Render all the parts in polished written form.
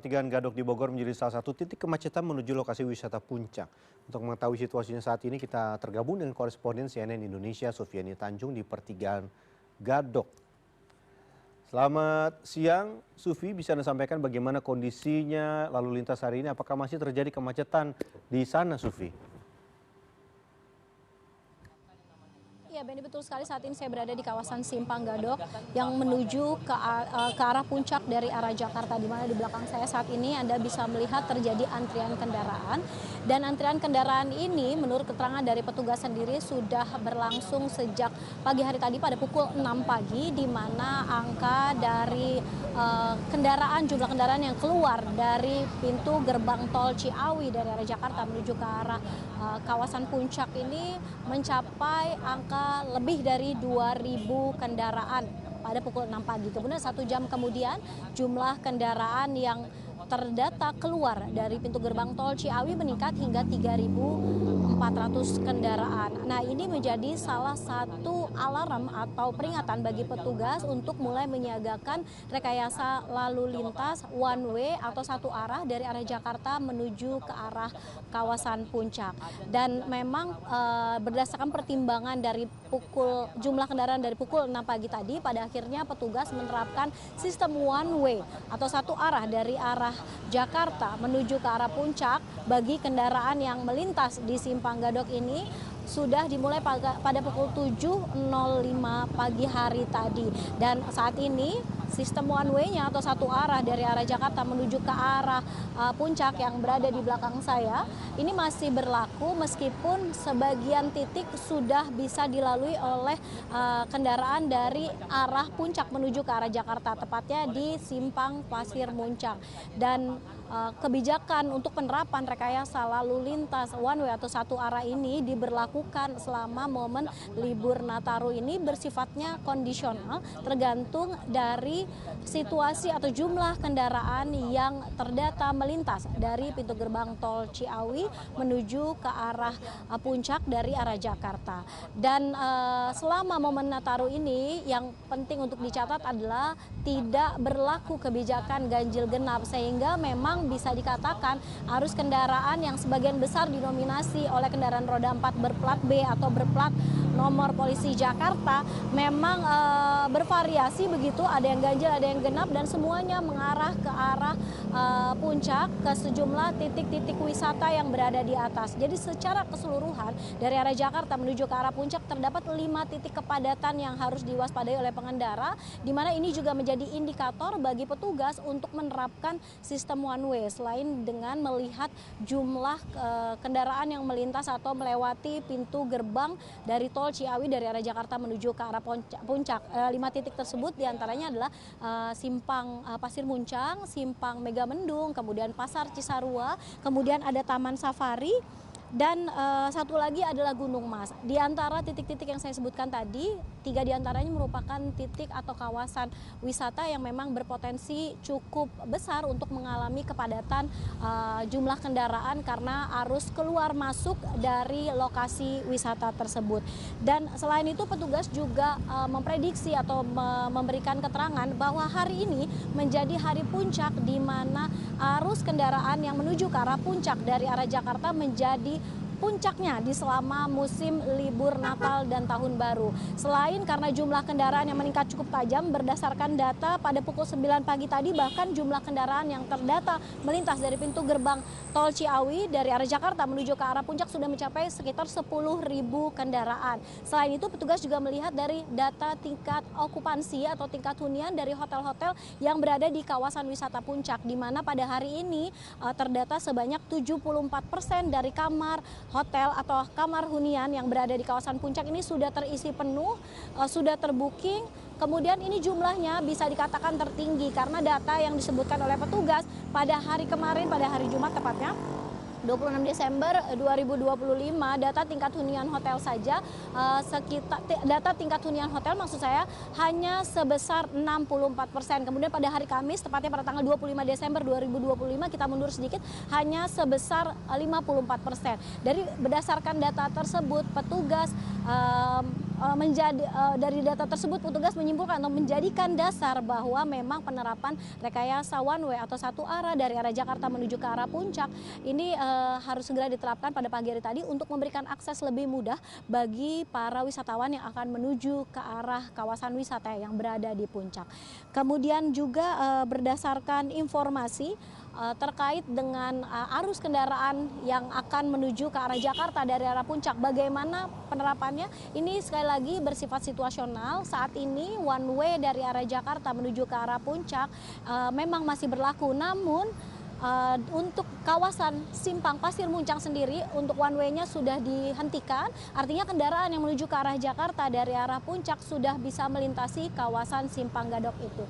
Pertigaan Gadok di Bogor menjadi salah satu titik kemacetan menuju lokasi wisata puncak. Untuk mengetahui situasinya saat ini, kita tergabung dengan koresponden CNN Indonesia Sufiani Tanjung di Pertigaan Gadok. Selamat siang, Sufi. Bisa Anda sampaikan bagaimana kondisinya lalu lintas hari ini? Apakah masih terjadi kemacetan di sana, Sufi? Ya, Benny, betul sekali. Saat ini saya berada di kawasan Simpang Gadok yang menuju ke arah puncak dari arah Jakarta, di mana di belakang saya saat ini Anda bisa melihat terjadi antrian kendaraan. Dan antrian kendaraan ini menurut keterangan dari petugas sendiri sudah berlangsung sejak pagi hari tadi pada pukul 6 pagi, di mana angka dari jumlah kendaraan yang keluar dari pintu gerbang tol Ciawi dari arah Jakarta menuju ke arah kawasan puncak ini mencapai angka lebih dari 2.000 kendaraan pada pukul 6 pagi. Kemudian 1 jam kemudian jumlah kendaraan yang terdata keluar dari pintu gerbang tol Ciawi meningkat hingga 3.400 kendaraan. Nah, ini menjadi salah satu alarm atau peringatan bagi petugas untuk mulai menyiagakan rekayasa lalu lintas one way atau satu arah dari arah Jakarta menuju ke arah kawasan puncak. Dan memang berdasarkan pertimbangan dari jumlah kendaraan dari pukul 6 pagi tadi, pada akhirnya petugas menerapkan sistem one way atau satu arah dari arah Jakarta menuju ke arah puncak bagi kendaraan yang melintas di Simpang Gadok ini sudah dimulai pada pukul 7.05 pagi hari tadi. Dan saat ini sistem one way-nya atau satu arah dari arah Jakarta menuju ke arah puncak yang berada di belakang saya ini masih berlaku, meskipun sebagian titik sudah bisa dilalui oleh kendaraan dari arah puncak menuju ke arah Jakarta, tepatnya di Simpang Pasir Muncang. Dan kebijakan untuk penerapan rekayasa lalu lintas one way atau satu arah ini diberlakukan selama momen libur Nataru ini bersifatnya kondisional, tergantung dari situasi atau jumlah kendaraan yang terdata melintas dari pintu gerbang tol Ciawi menuju ke arah puncak dari arah Jakarta. Dan selama momen Nataru ini yang penting untuk dicatat adalah tidak berlaku kebijakan ganjil genap, sehingga memang bisa dikatakan arus kendaraan yang sebagian besar didominasi oleh kendaraan roda 4 berplat B atau berplat nomor polisi Jakarta memang bervariasi begitu, ada yang ganjil, ada yang genap, dan semuanya mengarah ke arah puncak ke sejumlah titik-titik wisata yang berada di atas. Jadi secara keseluruhan dari arah Jakarta menuju ke arah puncak terdapat 5 titik kepadatan yang harus diwaspadai oleh pengendara, di mana ini juga menjadi indikator bagi petugas untuk menerapkan sistem one way selain dengan melihat jumlah kendaraan yang melintas atau melewati pintu gerbang dari tol Ciawi dari arah Jakarta menuju ke arah puncak. 5 titik tersebut diantaranya adalah Simpang Pasir Muncang, Simpang Megamendung, kemudian Pasar Cisarua, kemudian ada Taman Safari, dan satu lagi adalah Gunung Mas. Di antara titik-titik yang saya sebutkan tadi, 3 diantaranya merupakan titik atau kawasan wisata yang memang berpotensi cukup besar untuk mengalami kepadatan jumlah kendaraan karena arus keluar masuk dari lokasi wisata tersebut. Dan selain itu petugas juga memprediksi atau memberikan keterangan bahwa hari ini menjadi hari puncak, di mana arus kendaraan yang menuju ke arah puncak dari arah Jakarta menjadi puncaknya di selama musim libur Natal dan Tahun Baru. Selain karena jumlah kendaraan yang meningkat cukup tajam, berdasarkan data pada pukul 9 pagi tadi, bahkan jumlah kendaraan yang terdata melintas dari pintu gerbang tol Ciawi dari arah Jakarta menuju ke arah puncak sudah mencapai sekitar 10.000 kendaraan. Selain itu petugas juga melihat dari data tingkat okupansi atau tingkat hunian dari hotel-hotel yang berada di kawasan wisata puncak, di mana pada hari ini terdata sebanyak 74% dari kamar hotel atau kamar hunian yang berada di kawasan puncak ini sudah terisi penuh, sudah terbooking. Kemudian ini jumlahnya bisa dikatakan tertinggi karena data yang disebutkan oleh petugas pada hari kemarin, pada hari Jumat tepatnya 26 Desember 2025, data tingkat hunian hotel saja data tingkat hunian hotel maksud saya hanya sebesar 64%. Kemudian pada hari Kamis tepatnya pada tanggal 25 Desember 2025 kita mundur sedikit hanya sebesar 54%. Dari berdasarkan data tersebut petugas dari data tersebut petugas menyimpulkan atau menjadikan dasar bahwa memang penerapan rekayasa one way atau satu arah dari arah Jakarta menuju ke arah puncak ini harus segera diterapkan pada pagi hari tadi untuk memberikan akses lebih mudah bagi para wisatawan yang akan menuju ke arah kawasan wisata yang berada di puncak. Kemudian juga berdasarkan informasi terkait dengan arus kendaraan yang akan menuju ke arah Jakarta dari arah puncak. Bagaimana penerapannya? Ini sekali lagi bersifat situasional. Saat ini one way dari arah Jakarta menuju ke arah puncak memang masih berlaku. Namun untuk kawasan Simpang Pasir Muncang sendiri untuk one way-nya sudah dihentikan. Artinya kendaraan yang menuju ke arah Jakarta dari arah puncak sudah bisa melintasi kawasan Simpang Gadok itu.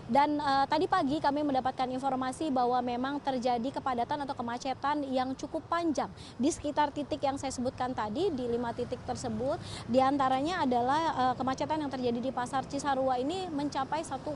Dan tadi pagi kami mendapatkan informasi bahwa memang terjadi kepadatan atau kemacetan yang cukup panjang di sekitar titik yang saya sebutkan tadi, di 5 titik tersebut. Di antaranya adalah kemacetan yang terjadi di Pasar Cisarua ini mencapai 1,2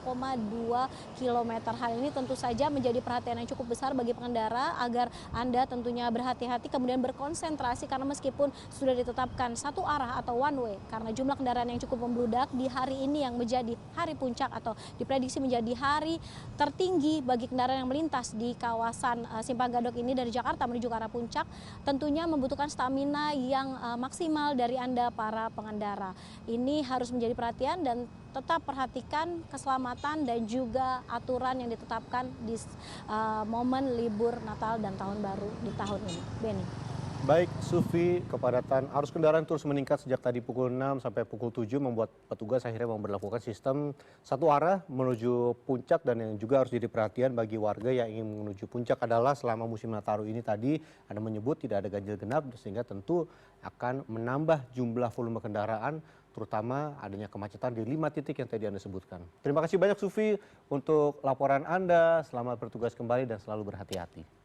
km. Hal ini tentu saja menjadi perhatian yang cukup besar bagi pengendara agar Anda tentunya berhati-hati kemudian berkonsentrasi karena meskipun sudah ditetapkan satu arah atau one way karena jumlah kendaraan yang cukup membludak di hari ini yang menjadi hari puncak atau diprediksi menjadi hari tertinggi bagi kendaraan yang melintas di kawasan Simpang Gadok ini dari Jakarta menuju ke arah puncak, tentunya membutuhkan stamina yang maksimal dari Anda para pengendara. Ini harus menjadi perhatian dan tetap perhatikan keselamatan dan juga aturan yang ditetapkan di momen libur Natal dan Tahun Baru di tahun ini. Benny. Baik, Sufi, kepadatan arus kendaraan terus meningkat sejak tadi pukul 6 sampai pukul 7 membuat petugas akhirnya memberlakukan sistem satu arah menuju puncak dan yang juga harus jadi perhatian bagi warga yang ingin menuju puncak adalah selama musim Nataru ini tadi Anda menyebut tidak ada ganjil genap sehingga tentu akan menambah jumlah volume kendaraan terutama adanya kemacetan di 5 titik yang tadi Anda sebutkan. Terima kasih banyak Sufi untuk laporan Anda, selamat bertugas kembali dan selalu berhati-hati.